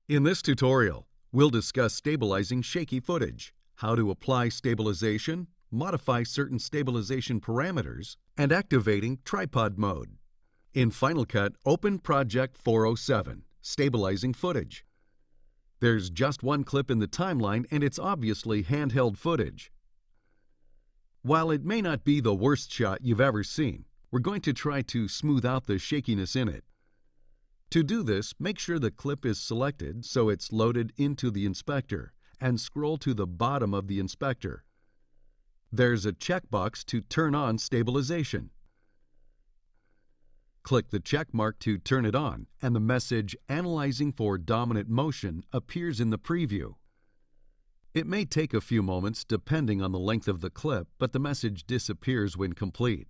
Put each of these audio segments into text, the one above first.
In this tutorial, we'll discuss stabilizing shaky footage, how to apply stabilization, modify certain stabilization parameters, and activating tripod mode. In Final Cut, open Project 407, Stabilizing Footage. There's just one clip in the timeline and it's obviously handheld footage. While it may not be the worst shot you've ever seen, we're going to try to smooth out the shakiness in it. To do this, make sure the clip is selected so it's loaded into the inspector and scroll to the bottom of the inspector. There's a checkbox to turn on stabilization. Click the check mark to turn it on, and the message "Analyzing for Dominant Motion" appears in the preview. It may take a few moments depending on the length of the clip, but the message disappears when complete.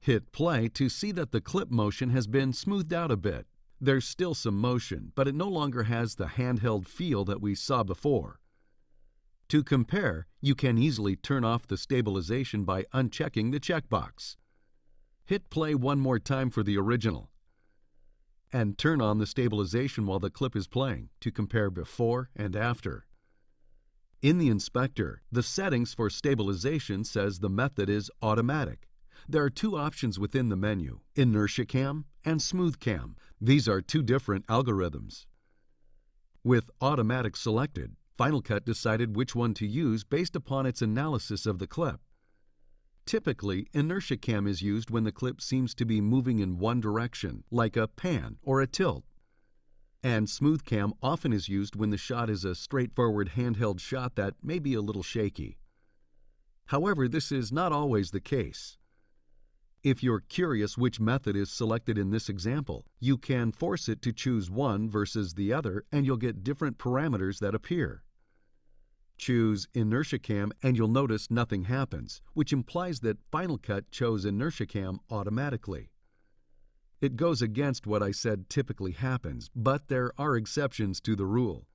Hit play to see that the clip motion has been smoothed out a bit. There's still some motion, but it no longer has the handheld feel that we saw before. To compare, you can easily turn off the stabilization by unchecking the checkbox. Hit play one more time for the original, and turn on the stabilization while the clip is playing to compare before and after. In the inspector, the settings for stabilization says the method is automatic. There are two options within the menu, Inertia Cam and Smooth Cam. These are two different algorithms. With automatic selected, Final Cut decided which one to use based upon its analysis of the clip. Typically, Inertia Cam is used when the clip seems to be moving in one direction, like a pan or a tilt. And Smooth Cam often is used when the shot is a straightforward handheld shot that may be a little shaky. However, this is not always the case. If you're curious which method is selected in this example, you can force it to choose one versus the other and you'll get different parameters that appear. Choose Inertia Cam and you'll notice nothing happens, which implies that Final Cut chose Inertia Cam automatically. It goes against what I said typically happens, but there are exceptions to the rule.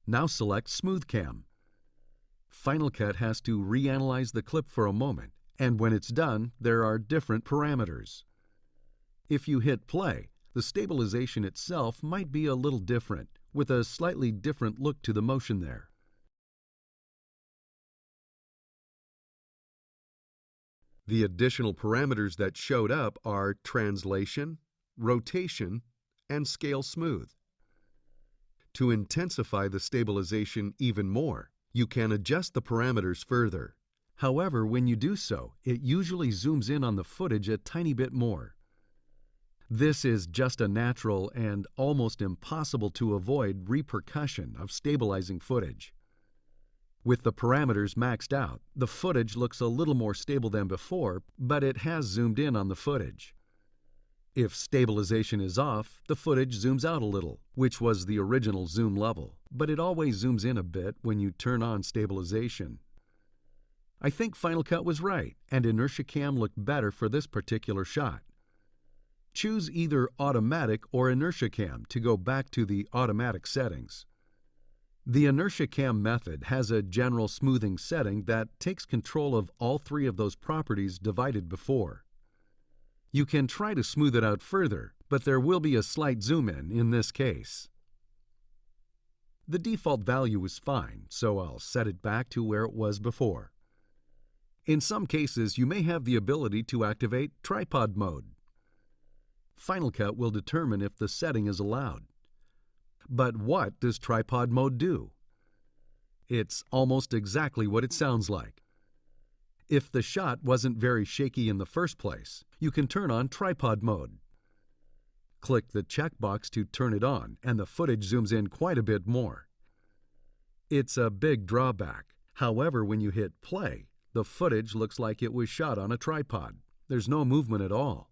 Now select Smooth Cam. Final Cut has to reanalyze the clip for a moment, and when it's done, there are different parameters. If you hit play, the stabilization itself might be a little different, with a slightly different look to the motion there. The additional parameters that showed up are translation, rotation, and scale smooth. To intensify the stabilization even more, you can adjust the parameters further. However, when you do so, it usually zooms in on the footage a tiny bit more. This is just a natural and almost impossible to avoid repercussion of stabilizing footage. With the parameters maxed out, the footage looks a little more stable than before, but it has zoomed in on the footage. If stabilization is off, the footage zooms out a little, which was the original zoom level, but it always zooms in a bit when you turn on stabilization. I think Final Cut was right, and Inertia Cam looked better for this particular shot. Choose either Automatic or Inertia Cam to go back to the automatic settings. The Inertia Cam method has a general smoothing setting that takes control of all three of those properties divided before. You can try to smooth it out further, but there will be a slight zoom in this case. The default value is fine, so I'll set it back to where it was before. In some cases, you may have the ability to activate tripod mode. Final Cut will determine if the setting is allowed. But what does tripod mode do? It's almost exactly what it sounds like. If the shot wasn't very shaky in the first place, you can turn on tripod mode. Click the checkbox to turn it on, and the footage zooms in quite a bit more. It's a big drawback. However, when you hit play, the footage looks like it was shot on a tripod. There's no movement at all.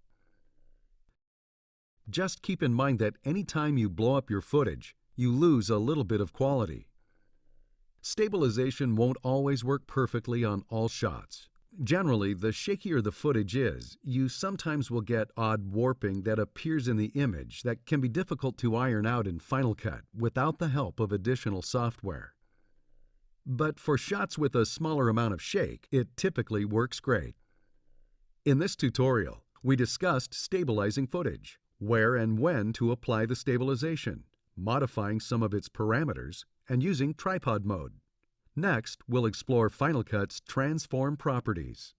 Just keep in mind that anytime you blow up your footage, you lose a little bit of quality. Stabilization won't always work perfectly on all shots. Generally, the shakier the footage is, you sometimes will get odd warping that appears in the image that can be difficult to iron out in Final Cut without the help of additional software. But for shots with a smaller amount of shake, it typically works great. In this tutorial, we discussed stabilizing footage, where and when to apply the stabilization, modifying some of its parameters, and using tripod mode. Next, we'll explore Final Cut's transform properties.